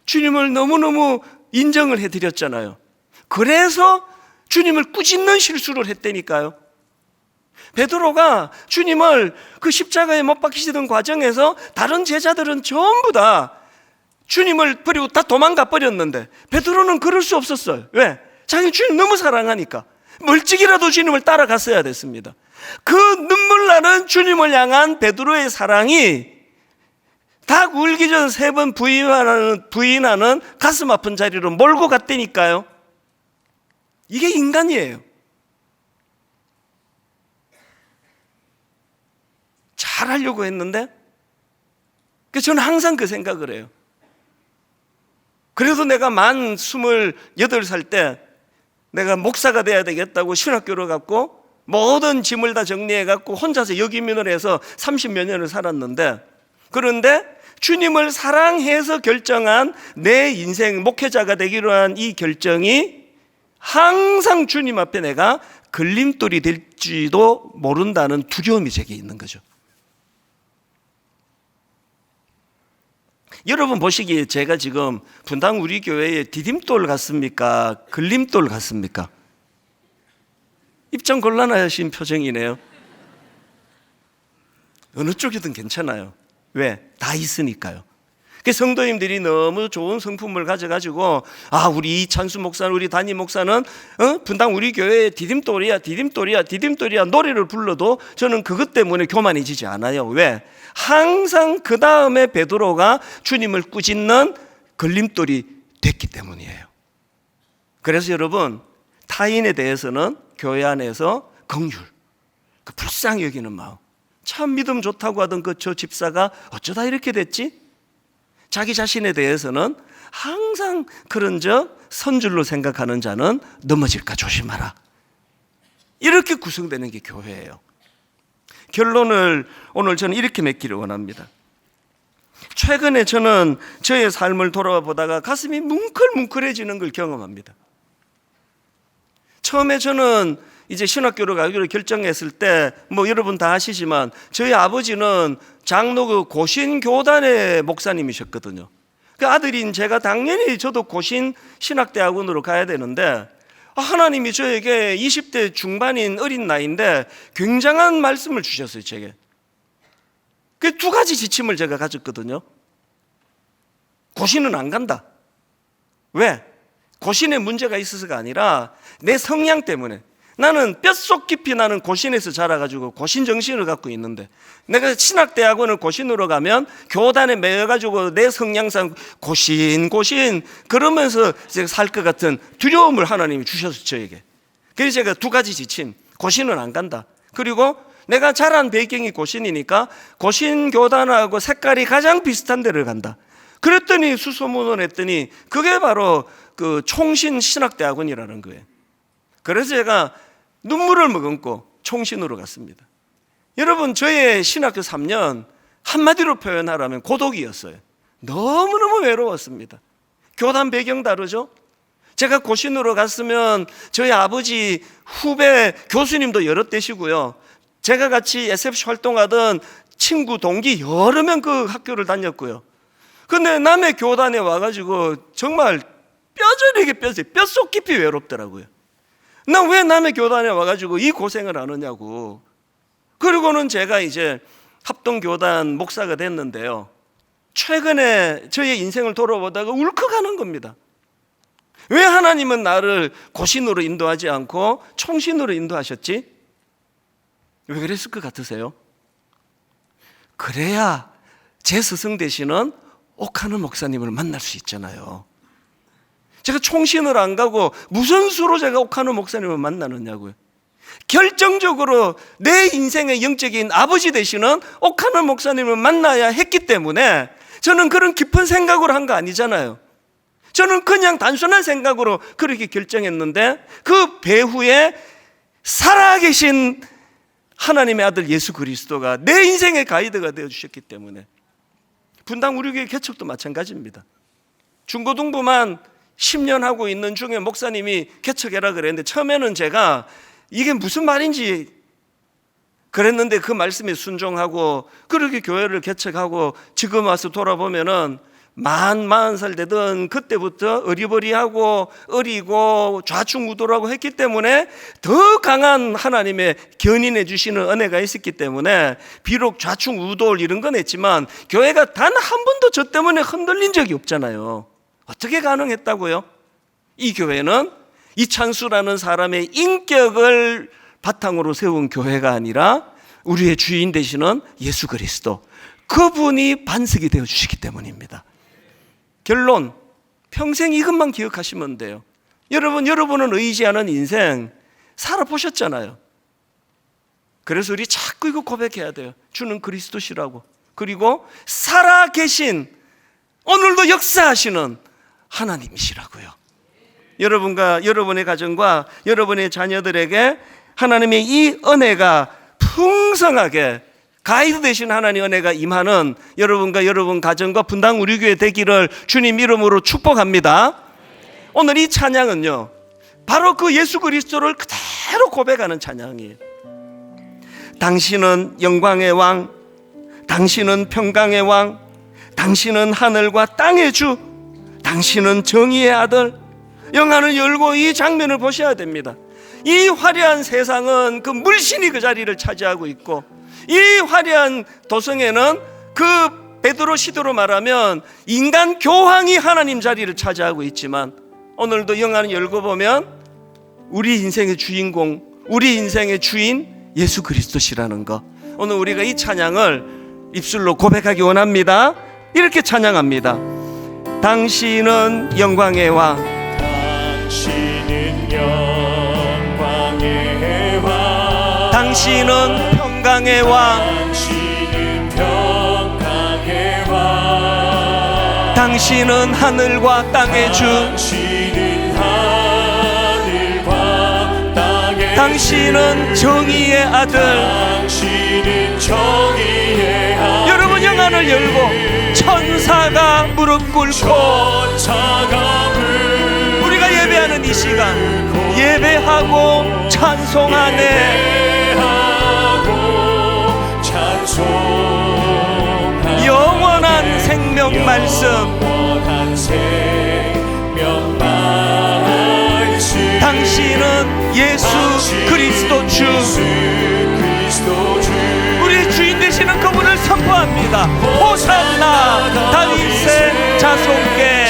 A: 주님을 너무너무 인정을 해드렸잖아요. 그래서 주님을 꾸짖는 실수를 했다니까요. 베드로가 주님을 그 십자가에 못 박히시던 과정에서 다른 제자들은 전부 다 주님을 버리고 다 도망가 버렸는데 베드로는 그럴 수 없었어요. 왜? 자기 주님 너무 사랑하니까 멀찍이라도 주님을 따라갔어야 됐습니다. 그 눈물 나는 주님을 향한 베드로의 사랑이 닭 울기 전 3번 부인하는 가슴 아픈 자리로 몰고 갔다니까요. 이게 인간이에요. 잘하려고 했는데, 저는 항상 그 생각을 해요. 그래도 내가 만 28살 때 내가 목사가 돼야 되겠다고 신학교를 갔고 모든 짐을 다 정리해갖고 혼자서 역이민을 해서 30몇 년을 살았는데, 그런데 주님을 사랑해서 결정한 내 인생 목회자가 되기로 한 이 결정이 항상 주님 앞에 내가 걸림돌이 될지도 모른다는 두려움이 제게 있는 거죠. 여러분 보시기에 제가 지금 분당 우리 교회의 디딤돌 같습니까? 걸림돌 같습니까? 입장 곤란하신 표정이네요. 어느 쪽이든 괜찮아요. 왜? 다 있으니까요. 성도님들이 너무 좋은 성품을 가져가지고 우리 이찬수 목사는, 우리 담임 목사는 분당 우리 교회의 디딤돌이야 노래를 불러도 저는 그것 때문에 교만해지지 않아요. 왜? 항상 그 다음에 베드로가 주님을 꾸짖는 걸림돌이 됐기 때문이에요. 그래서 여러분, 타인에 대해서는 교회 안에서 긍휼, 그 불쌍히 여기는 마음, 참 믿음 좋다고 하던 저 집사가 어쩌다 이렇게 됐지? 자기 자신에 대해서는 항상 그런 선줄로 생각하는 자는 넘어질까 조심하라. 이렇게 구성되는 게 교회예요. 결론을 오늘 저는 이렇게 맺기를 원합니다. 최근에 저는 저의 삶을 돌아보다가 가슴이 뭉클뭉클해지는 걸 경험합니다. 처음에 저는 이제 신학교를 가기로 결정했을 때 여러분 다 아시지만 저희 아버지는 장로 고신교단의 목사님이셨거든요. 그 아들인 제가 당연히 저도 고신 신학대학원으로 가야 되는데 하나님이 저에게 20대 중반인 어린 나이인데 굉장한 말씀을 주셨어요. 제게 그 두 가지 지침을 제가 가졌거든요. 고신은 안 간다. 왜? 고신에 문제가 있어서가 아니라 내 성향 때문에. 나는 뼛속 깊이 나는 고신에서 자라가지고 고신 정신을 갖고 있는데 내가 신학대학원을 고신으로 가면 교단에 매여가지고 내 성향상 고신 그러면서 살 것 같은 두려움을 하나님이 주셔서 저에게. 그래서 제가 두 가지 지침, 고신은 안 간다. 그리고 내가 자란 배경이 고신이니까 고신 교단하고 색깔이 가장 비슷한 데를 간다. 그랬더니 수소문을 했더니 그게 바로 그 총신 신학대학원이라는 거예요. 그래서 제가 눈물을 머금고 총신으로 갔습니다. 여러분, 저의 신학교 3년 한마디로 표현하라면 고독이었어요. 너무너무 외로웠습니다. 교단 배경 다르죠? 제가 고신으로 갔으면 저희 아버지 후배 교수님도 여럿 되시고요, 제가 같이 SFC 활동하던 친구 동기 여러 명 그 학교를 다녔고요. 근데 남의 교단에 와가지고 정말 뼛속 깊이 외롭더라고요. 난 왜 남의 교단에 와가지고 이 고생을 안 하냐고. 그리고는 제가 이제 합동교단 목사가 됐는데요, 최근에 저의 인생을 돌아보다가 울컥하는 겁니다. 왜 하나님은 나를 고신으로 인도하지 않고 총신으로 인도하셨지? 왜 그랬을 것 같으세요? 그래야 제 스승 되시는 옥하는 목사님을 만날 수 있잖아요. 제가 총신을 안 가고 무슨 수로 제가 옥하는 목사님을 만나느냐고요. 결정적으로 내 인생의 영적인 아버지 되시는 옥하는 목사님을 만나야 했기 때문에 저는 그런 깊은 생각으로 한 거 아니잖아요. 저는 그냥 단순한 생각으로 그렇게 결정했는데 그 배후에 살아계신 하나님의 아들 예수 그리스도가 내 인생의 가이드가 되어주셨기 때문에. 분당 우리 교회 개척도 마찬가지입니다. 중고등부만 10년 하고 있는 중에 목사님이 개척해라 그랬는데 처음에는 제가 이게 무슨 말인지 그랬는데 그 말씀에 순종하고 그렇게 교회를 개척하고 지금 와서 돌아보면은 40살 되던 그때부터 어리버리하고 어리고 좌충우돌하고 했기 때문에 더 강한 하나님의 견인해 주시는 은혜가 있었기 때문에 비록 좌충우돌 이런 건 했지만 교회가 단 한 번도 저 때문에 흔들린 적이 없잖아요. 어떻게 가능했다고요? 이 교회는 이찬수라는 사람의 인격을 바탕으로 세운 교회가 아니라 우리의 주인 되시는 예수 그리스도, 그분이 반석이 되어 주시기 때문입니다. 결론, 평생 이것만 기억하시면 돼요. 여러분은 의지하는 인생 살아보셨잖아요. 그래서 우리 자꾸 이거 고백해야 돼요. 주는 그리스도시라고. 그리고 살아계신, 오늘도 역사하시는 하나님이시라고요. 여러분과 여러분의 가정과 여러분의 자녀들에게 하나님의 이 은혜가 풍성하게 가이드 되신 하나님의 은혜가 임하는 여러분과 여러분 가정과 분당 우리 교회 되기를 주님 이름으로 축복합니다. 오늘 이 찬양은요, 바로 그 예수 그리스도를 그대로 고백하는 찬양이에요. 당신은 영광의 왕, 당신은 평강의 왕, 당신은 하늘과 땅의 주, 당신은 정의의 아들. 영안을 열고 이 장면을 보셔야 됩니다. 이 화려한 세상은 그 물신이 그 자리를 차지하고 있고, 이 화려한 도성에는 그 베드로 시대로 말하면 인간 교황이 하나님 자리를 차지하고 있지만, 오늘도 영안을 열고 보면 우리 인생의 주인공, 우리 인생의 주인 예수 그리스도시라는 것, 오늘 우리가 이 찬양을 입술로 고백하기 원합니다. 이렇게 찬양합니다. 당신은 영광의 왕,
B: 당신은 영광의 왕,
A: 당신은 평강의 왕,
B: 당신은 평강의 왕,
A: 당신은 하늘과 땅의 주,
B: 당신은 하늘과 땅의
A: 당신은 정의의 아들.
B: 당신은 정의의 아들.
A: 여러분 영안을 열고 천사가 무릎 꿇고,
B: 천사가
A: 우리가 예배하는 이 시간 예배하고 찬송하네.
B: 예배하고 찬송하네.
A: 영원한 생명 말씀,
B: 영원한 생명 말씀.
A: 당신은 예수 그리스도 주. 우리 주인 되시는 그분을 선포합니다. 호산나 다윗의 자손께,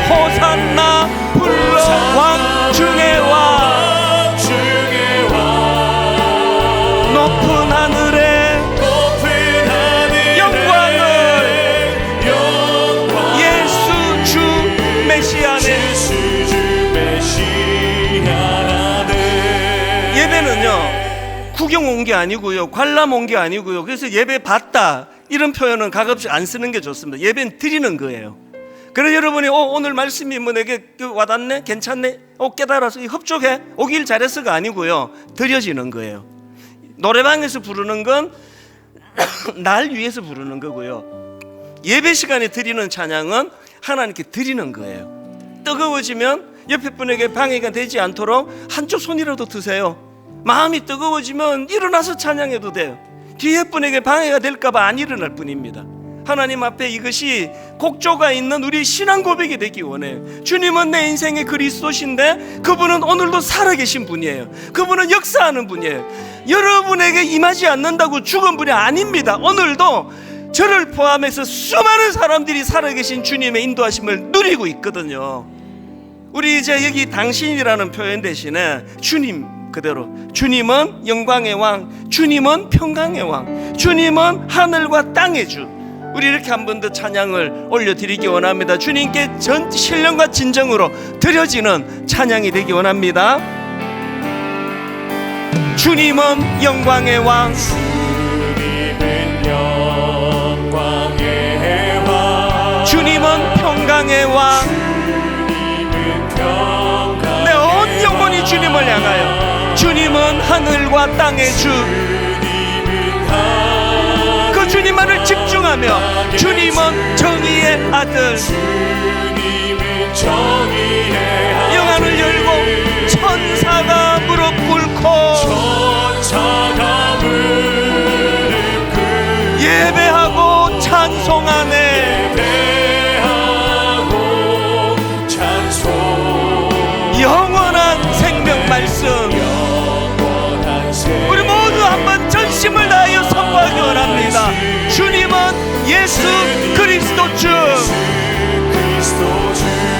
A: 호산나 불러 왕 중의 왕. 높은 하늘에 영광을 예수 주 메시아네. 예배는요 구경 온 게 아니고요, 관람 온 게 아니고요, 그래서 예배 받다 이런 표현은 가급적 안 쓰는 게 좋습니다. 예배는 드리는 거예요. 그래서 여러분이 오늘 말씀이 뭐 내게 와닿네, 괜찮네, 깨달아서 흡족해, 오길 잘했어가 아니고요, 드려지는 거예요. 노래방에서 부르는 건 날 위해서 부르는 거고요, 예배 시간에 드리는 찬양은 하나님께 드리는 거예요. 뜨거워지면 옆에 분에게 방해가 되지 않도록 한쪽 손이라도 드세요. 마음이 뜨거워지면 일어나서 찬양해도 돼요. 뒤에 분에게 방해가 될까봐 안 일어날 뿐입니다. 하나님 앞에 이것이 곡조가 있는 우리 신앙 고백이 되기 원해요. 주님은 내 인생의 그리스도신데 그분은 오늘도 살아계신 분이에요. 그분은 역사하는 분이에요. 여러분에게 임하지 않는다고 죽은 분이 아닙니다. 오늘도 저를 포함해서 수많은 사람들이 살아계신 주님의 인도하심을 누리고 있거든요. 우리 이제 여기 당신이라는 표현 대신에 주님 그대로, 주님은 영광의 왕, 주님은 평강의 왕, 주님은 하늘과 땅의 주. 우리 이렇게 한 번 더 찬양을 올려드리기 원합니다. 주님께 전 신령과 진정으로 드려지는 찬양이 되기 원합니다. 주님은 영광의 왕,
B: 주님은 영광의 왕,
A: 주님은 평강의 왕.
B: 주님은 평강의
A: 내 온 영혼이 주님을 향하여, 주님은 하늘과 땅의 주. 그 주님만을 집중하며, 주님은 정의의 아들. 영안을 열고 천사가 무릎 꿇고 예배하고 찬송하네. 영원한 생명 말씀, 우리 모두 한번 전심을 다하여 선포하기 원합니다. 주님은 예수 그리스도 주.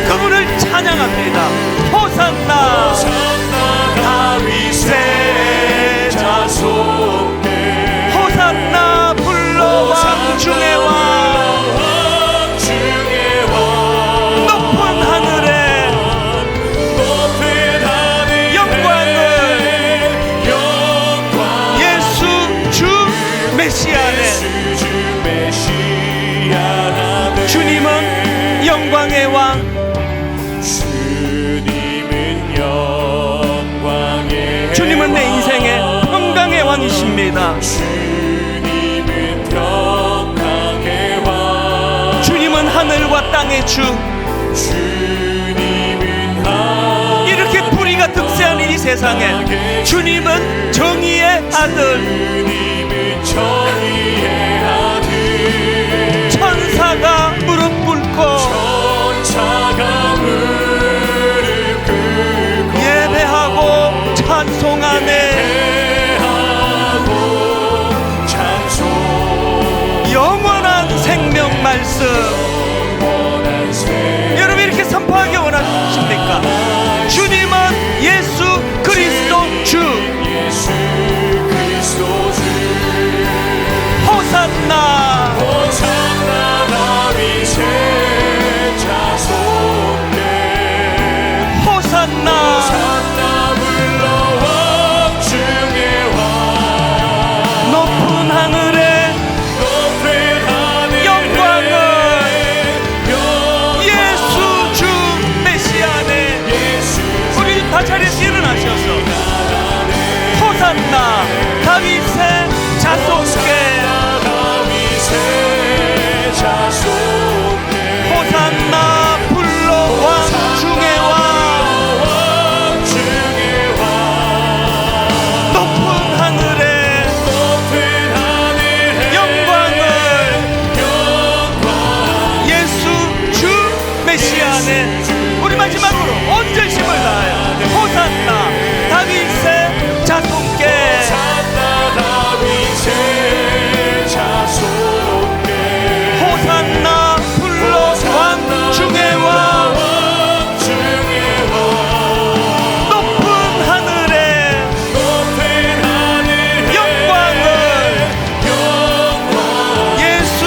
A: 그분을 찬양합니다. 호산나 다윗의 자손, 호산나 불러 왕 중의 왕. 높은 하늘에 영광을 예수 주 메시아네. 주님은 영광의 왕, 주님은 내 인생의 평강의 왕이십니다. 주님은 하늘과 땅의 주. 이렇게 불의가 득세하는 이 세상에 주님은 정의의 아들. 말씀. 여러분 이렇게 선포하기 원하십니까? 주님은 예수 그리스도 주. 호산나
B: 다윗의 자손들
A: 호산나
B: 불러 왕중의 왕
A: 높은 하늘에 영광을 예수 주 메시아네. 우리 다 자리에서 일어나셔서 호산나 다윗의 자손께 호산나 불러 왕중의 왕 높은 하늘에 영광을 예수 주 메시아네. 우리 마지막으로 온 전심을 다하여 호산나 다윗의 자손께 호산나 불러 왕중의 왕 높은 하늘에 영광을 예수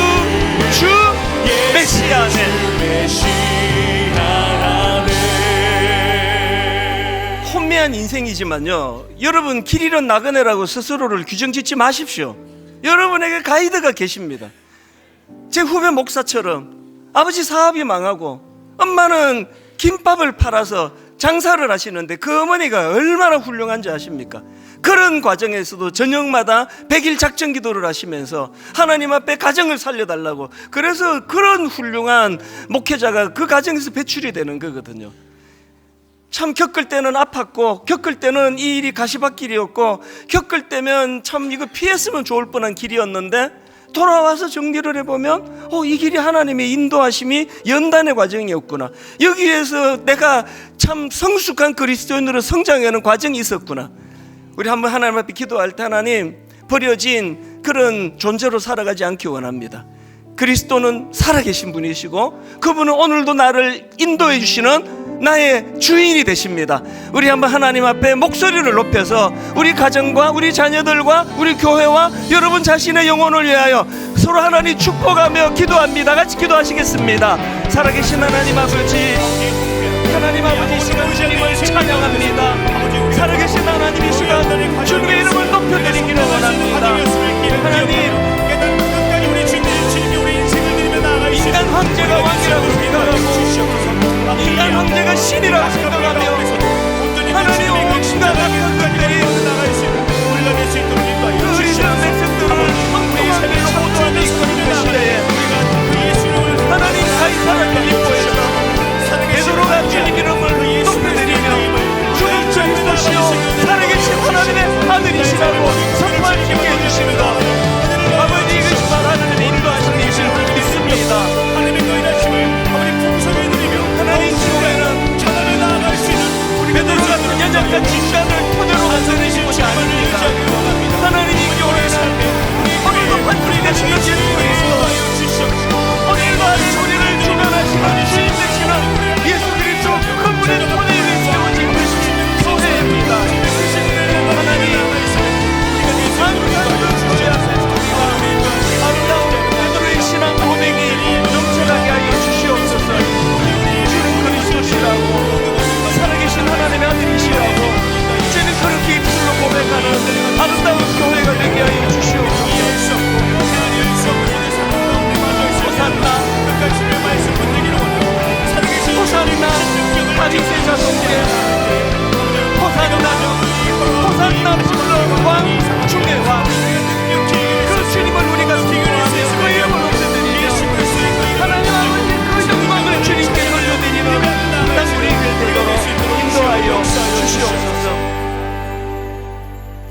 A: 주 메시아네. 혼미한 인생이지만요, 여러분 길 잃은 나그네라고 스스로를 규정짓지 마십시오. 여러분에게 가이드가 계십니다. 제 후배 목사처럼 아버지 사업이 망하고 엄마는 김밥을 팔아서 장사를 하시는데 그 어머니가 얼마나 훌륭한지 아십니까? 그런 과정에서도 저녁마다 100일 작정 기도를 하시면서 하나님 앞에 가정을 살려달라고, 그래서 그런 훌륭한 목회자가 그 가정에서 배출이 되는 거거든요. 참 겪을 때는 아팠고, 겪을 때는 이 일이 가시밭길이었고, 겪을 때면 참 이거 피했으면 좋을 뻔한 길이었는데 돌아와서 정리를 해보면 이 길이 하나님의 인도하심이 연단의 과정이었구나, 여기에서 내가 참 성숙한 그리스도인으로 성장하는 과정이 있었구나. 우리 한번 하나님 앞에 기도할 때, 하나님 버려진 그런 존재로 살아가지 않기 원합니다. 그리스도는 살아계신 분이시고 그분은 오늘도 나를 인도해 주시는 나의 주인이 되십니다. 우리 한번 하나님 앞에 목소리를 높여서 우리 가정과 우리 자녀들과 우리 교회와 여러분 자신의 영혼을 위하여 서로 하나님 축복하며 기도합니다. 같이 기도하시겠습니다. 살아계신 하나님 아버지, 하나님 아버지, 이 시간 주님을 찬양합니다. 살아계신 하나님, 이 시간 주님의 이름을 높여드리기를 원합니다. 하나님, 인간 황제가 왕이라고 생각하고 인간 황제가 신이라고 생각하며 하나님 온갖 것들이 그리스도의 백성들을 엉뚱하게 모두하며 이끌는 시대에 하나님 가이사라를 인도해서 베드로가 주님 이름을 높여드리며 주는 그리스도시요 살아계신 하나님의 아들이시라고 선포할 수 있게 해주십니다. 아버지, 이것이 바로 하나님의 인도하심이 믿습니다.
B: 하나님의 거인하심을 아버지 풍성히 드리며
A: 하나님 지금에는
B: 천하에 나아갈 수 있는 우리
A: 베드로 같은 여자가 진단을 토대로 만드신 것이 아닙니다. 하나님 이 교회는 오늘도 판들이 되신 예수 그리스도, 오늘도 우리를 주관하시는 주인 되시는 예수 그리스도, 그분의 토대에 세워진 교회입니다. 하나님, 아름다운 베드로의 신앙 고백이 넘쳐나게 하여 주시옵소서. 주는 그리스도시라고, 살아계신 하나님의 아들이시라고, 주는 그렇게 입술로 고백하는 아름다운 교회가 되게 하여 주시옵소서. 호산나, 호산나 다윗의 자손께, 호산나 불러 왕중의 왕, 그 주님을 우리가 기울이며 그 이름을 높여드리며 하나님 아버지 그 영광을 주님께 돌려드리는 난 우리에게 되도록 인도하여 주시옵소서.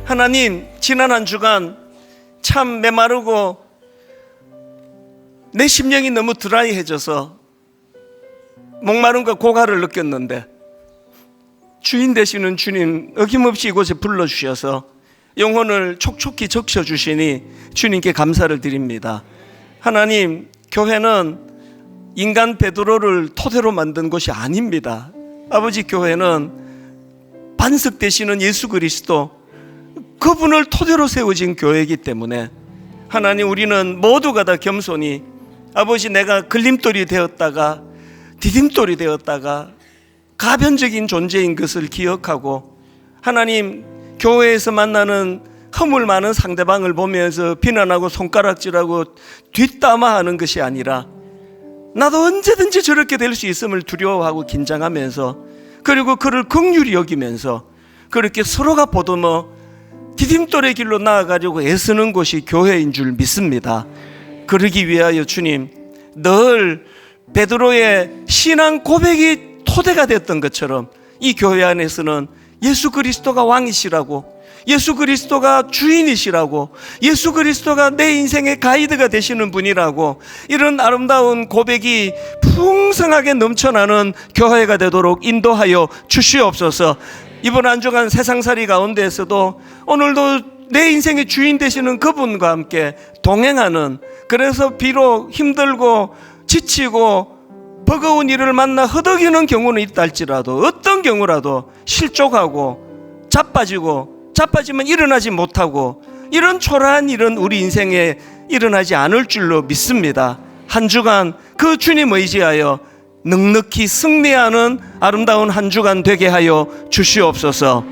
A: 하나님, 지난 한 주간 참 메마르고 내 심령이 너무 드라이해져서 목마름과 고갈을 느꼈는데 주인 되시는 주님 어김없이 이곳에 불러주셔서 영혼을 촉촉히 적셔주시니 주님께 감사를 드립니다. 하나님, 교회는 인간 베드로를 토대로 만든 것이 아닙니다. 아버지, 교회는 반석 되시는 예수 그리스도, 그분을 토대로 세워진 교회이기 때문에 하나님, 우리는 모두가 다 겸손히 아버지, 내가 걸림돌이 되었다가 디딤돌이 되었다가 가변적인 존재인 것을 기억하고, 하나님, 교회에서 만나는 허물 많은 상대방을 보면서 비난하고 손가락질하고 뒷담화하는 것이 아니라, 나도 언제든지 저렇게 될 수 있음을 두려워하고 긴장하면서, 그리고 그를 긍휼히 여기면서 그렇게 서로가 보듬어 디딤돌의 길로 나아가려고 애쓰는 것이 교회인 줄 믿습니다. 그러기 위하여 주님, 늘 베드로의 신앙 고백이 토대가 됐던 것처럼 이 교회 안에서는 예수 그리스도가 왕이시라고, 예수 그리스도가 주인이시라고, 예수 그리스도가 내 인생의 가이드가 되시는 분이라고, 이런 아름다운 고백이 풍성하게 넘쳐나는 교회가 되도록 인도하여 주시옵소서. 이번 한 주간 세상살이 가운데에서도 오늘도 내 인생의 주인 되시는 그분과 함께 동행하는, 그래서 비록 힘들고 지치고 버거운 일을 만나 허덕이는 경우는 있다 할지라도, 어떤 경우라도 실족하고 자빠지면 일어나지 못하고, 이런 초라한 일은 우리 인생에 일어나지 않을 줄로 믿습니다. 한 주간 그 주님 의지하여 넉넉히 승리하는 아름다운 한 주간 되게 하여 주시옵소서.